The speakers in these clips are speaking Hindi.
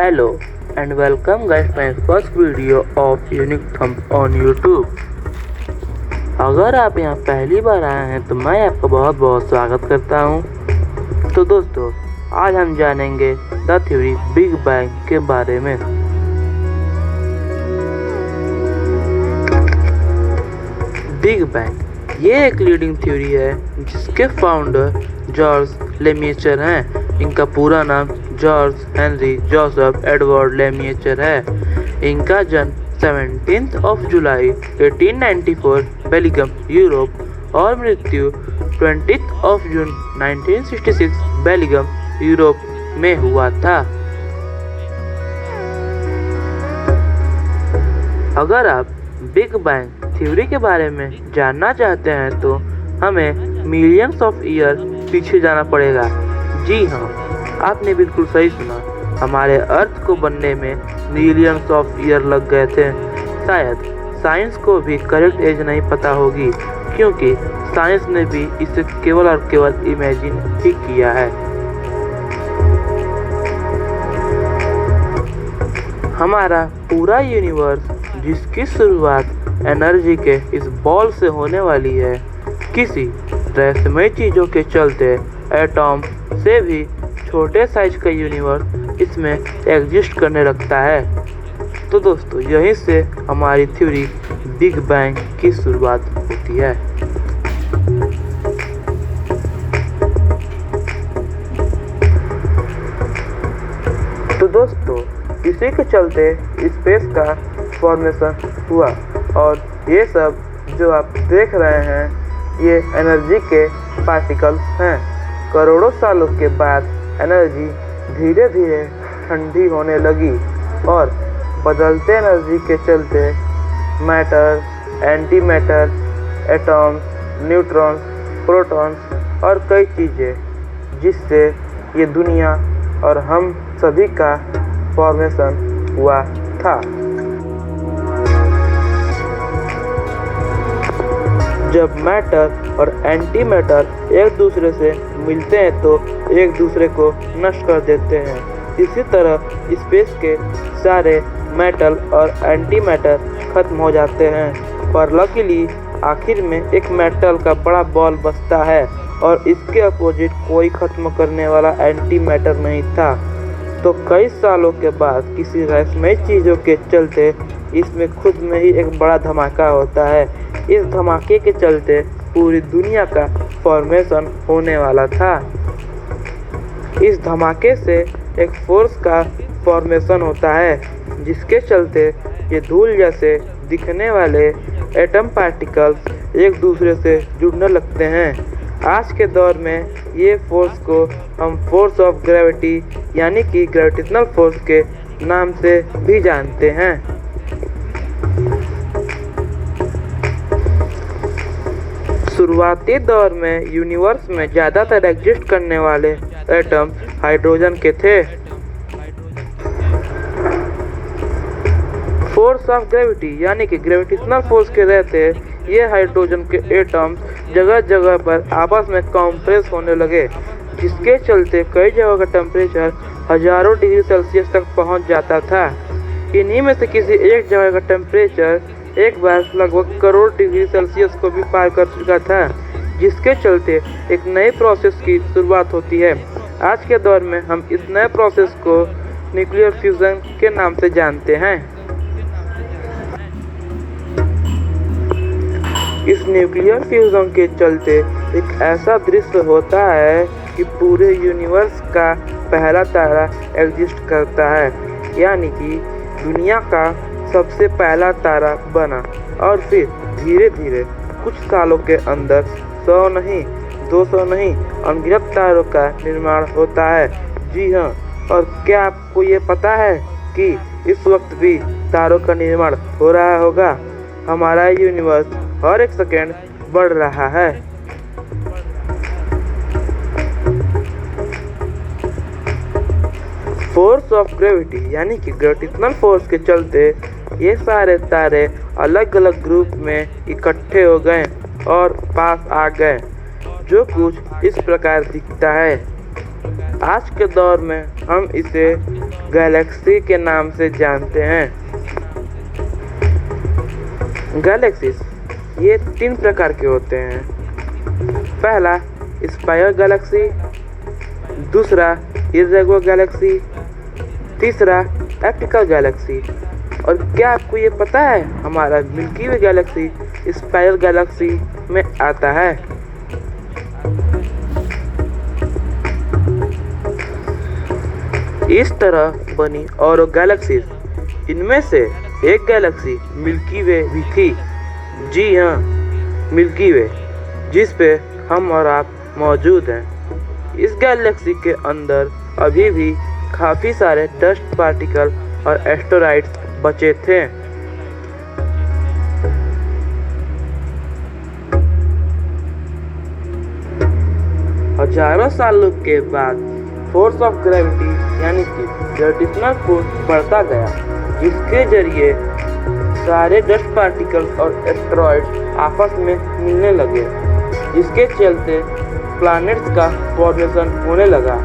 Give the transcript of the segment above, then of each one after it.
Hello and welcome guys my first video of Unique Thumb on YouTube। अगर आप यहाँ पहली बार आए हैं तो मैं आपका बहुत बहुत स्वागत करता हूँ। तो दोस्तों आज हम जानेंगे द थ्योरी बिग बैंग के बारे में। बिग बैंग ये एक लीडिंग थ्योरी है जिसके फाउंडर जॉर्ज लेमिएचर हैं। इनका पूरा नाम जॉर्ज हेनरी जोसेफ एडवर्ड लेमिएचर है। इनका जन्म 17 जुलाई 1894 बेल्जियम यूरोप और मृत्यु 20 जून 1966 बेल्जियम यूरोप में हुआ था। अगर आप बिग बैंग थ्योरी के बारे में जानना चाहते हैं तो हमें मिलियंस ऑफ ईयर पीछे जाना पड़ेगा। जी हाँ, आपने बिल्कुल सही सुना। हमारे अर्थ को बनने में मिलियंस ऑफ ईयर लग गए थे। शायद साइंस को भी करेक्ट एज नहीं पता होगी क्योंकि साइंस ने भी इसे केवल और केवल इमेजिन ही किया है। हमारा पूरा यूनिवर्स जिसकी शुरुआत एनर्जी के इस बॉल से होने वाली है, किसी रहस्यमय चीज़ों के चलते एटॉम से भी छोटे साइज का यूनिवर्स इसमें एग्जिस्ट करने लगता है। तो दोस्तों यहीं से हमारी थ्योरी बिग बैंग की शुरुआत होती है। तो दोस्तों इसी के चलते स्पेस का फॉर्मेशन हुआ और ये सब जो आप देख रहे हैं ये एनर्जी के पार्टिकल्स हैं। करोड़ों सालों के बाद एनर्जी धीरे धीरे ठंडी होने लगी और बदलते एनर्जी के चलते matter, anti matter, atoms, neutrons, protons और कई चीज़ें जिससे ये दुनिया और हम सभी का फॉर्मेशन हुआ था। जब मैटर और एंटी मैटर एक दूसरे से मिलते हैं तो एक दूसरे को नष्ट कर देते हैं। इसी तरह स्पेस के सारे मेटल और एंटी मैटर खत्म हो जाते हैं, पर लकीली आखिर में एक मेटल का बड़ा बॉल बचता है और इसके अपोजिट कोई खत्म करने वाला एंटी मैटर नहीं था। तो कई सालों के बाद किसी रहस्यमय चीज़ों के चलते इसमें खुद में ही एक बड़ा धमाका होता है। इस धमाके के चलते पूरी दुनिया का फॉर्मेशन होने वाला था। इस धमाके से एक फोर्स का फॉर्मेशन होता है जिसके चलते ये धूल जैसे दिखने वाले एटम पार्टिकल्स एक दूसरे से जुड़ने लगते हैं। आज के दौर में ये फोर्स को हम फोर्स ऑफ ग्रेविटी यानी कि ग्रेविटेशनल फोर्स के नाम से भी जानते हैं। शुरुआती दौर में यूनिवर्स में ज़्यादातर एग्जिस्ट करने वाले एटम हाइड्रोजन के थे। फोर्स ऑफ ग्रेविटी यानी कि ग्रेविटेशनल फोर्स के रहते ये हाइड्रोजन के एटम्स जगह जगह पर आपस में कंप्रेस होने लगे, जिसके चलते कई जगह का टेम्परेचर हजारों डिग्री सेल्सियस तक पहुंच जाता था। इन्हीं में से किसी एक जगह का टेम्परेचर एक बार लगभग करोड़ डिग्री सेल्सियस को भी पार कर चुका था, जिसके चलते एक नई प्रोसेस की शुरुआत होती है। आज के दौर में हम इस नए प्रोसेस को न्यूक्लियर फ्यूजन के नाम से जानते हैं। इस न्यूक्लियर फ्यूजन के चलते एक ऐसा दृश्य होता है कि पूरे यूनिवर्स का पहला तारा एग्जिस्ट करता है, यानी कि दुनिया का सबसे पहला तारा बना और फिर धीरे धीरे कुछ सालों के अंदर 100 नहीं 200 नहीं अनगिनत तारों का निर्माण होता है। जी हाँ, और क्या आपको ये पता है कि इस वक्त भी तारों का निर्माण हो रहा होगा? हमारा यूनिवर्स हर एक सेकेंड बढ़ रहा है। फोर्स ऑफ ग्रेविटी यानी कि ग्रेविटेशनल फोर्स के चलते ये सारे तारे अलग अलग ग्रुप में इकट्ठे हो गए और पास आ गए, जो कुछ इस प्रकार दिखता है। आज के दौर में हम इसे गैलेक्सी के नाम से जानते हैं। गैलेक्सीज ये 3 प्रकार के होते हैं। पहला स्पायर गैलेक्सी, दूसरा इर्रेगुलर गैलेक्सी, तीसरा एपिकल गैलेक्सी। और क्या आपको ये पता है हमारा मिल्की वे गैलेक्सी स्पायर गैलेक्सी में आता है। इस तरह बनी और गैलेक्सीज, इनमें से एक गैलेक्सी मिल्की वे भी थी। जी हाँ, मिल्की वे, जिस पे हम और आप मौजूद हैं। इस गैलेक्सी के अंदर अभी भी काफ़ी सारे डस्ट पार्टिकल और एस्टेरॉइड्स बचे थे। हजारों सालों के बाद फोर्स ऑफ ग्रेविटी यानी कि ग्रेविटेशनल फोर्स बढ़ता गया, जिसके जरिए सारे डस्ट पार्टिकल्स और एस्टेरॉइड्स आपस में मिलने लगे, जिसके चलते प्लैनेट्स का फॉर्मेशन होने लगा।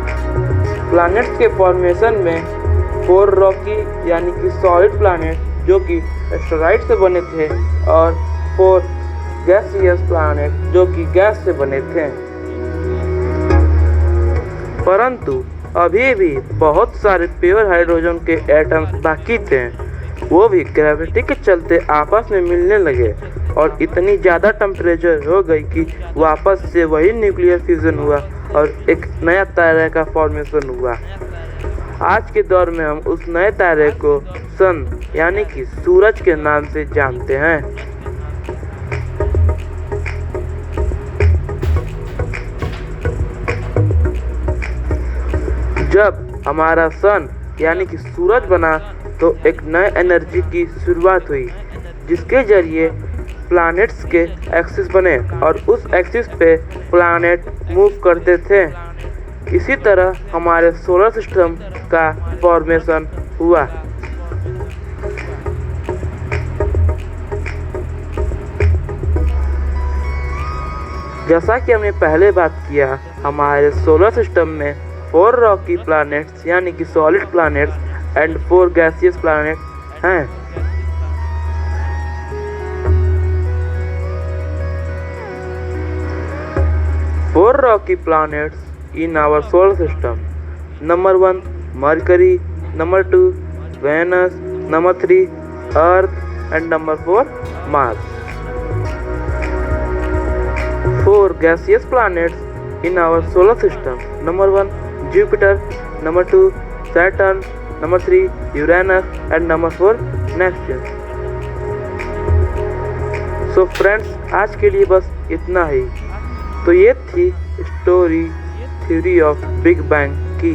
प्लैनेट्स के फॉर्मेशन में 4 रॉकी यानी कि सॉलिड प्लैनेट जो कि एस्टेरॉइड से बने थे, और 4 गैसियस प्लैनेट जो कि गैस से बने थे। परंतु अभी भी बहुत सारे प्योर हाइड्रोजन के एटम्स बाकी थे। वो भी ग्रेविटी के चलते आपस में मिलने लगे और इतनी ज़्यादा टेम्परेचर हो गई कि वापस से वही न्यूक्लियर फ्यूजन हुआ और एक नया तारे का फॉर्मेशन हुआ। आज के दौर में हम उस नए तारे को सन यानी कि सूरज के नाम से जानते हैं। जब हमारा सन यानी कि सूरज बना तो एक नए एनर्जी की शुरुआत हुई, जिसके जरिए प्लैनेट्स के एक्सिस बने और उस एक्सिस पे प्लैनेट मूव करते थे। इसी तरह हमारे सोलर सिस्टम का फॉर्मेशन हुआ। जैसा कि हमने पहले बात किया, हमारे सोलर सिस्टम में 4 रॉकी प्लैनेट्स यानी कि solid planets and 4 gaseous planets हैं। Four rocky planets in our solar system. Number 1 Mercury, number 2 Venus, number 3 Earth, and number 4 Mars. 4 gaseous planets in our solar system. Number 1 Jupiter, number 2 Saturn, number 3 Uranus, and number 4 Neptune. So friends, आज के लिए बस इतना ही। तो ये थी story theory of big bang की।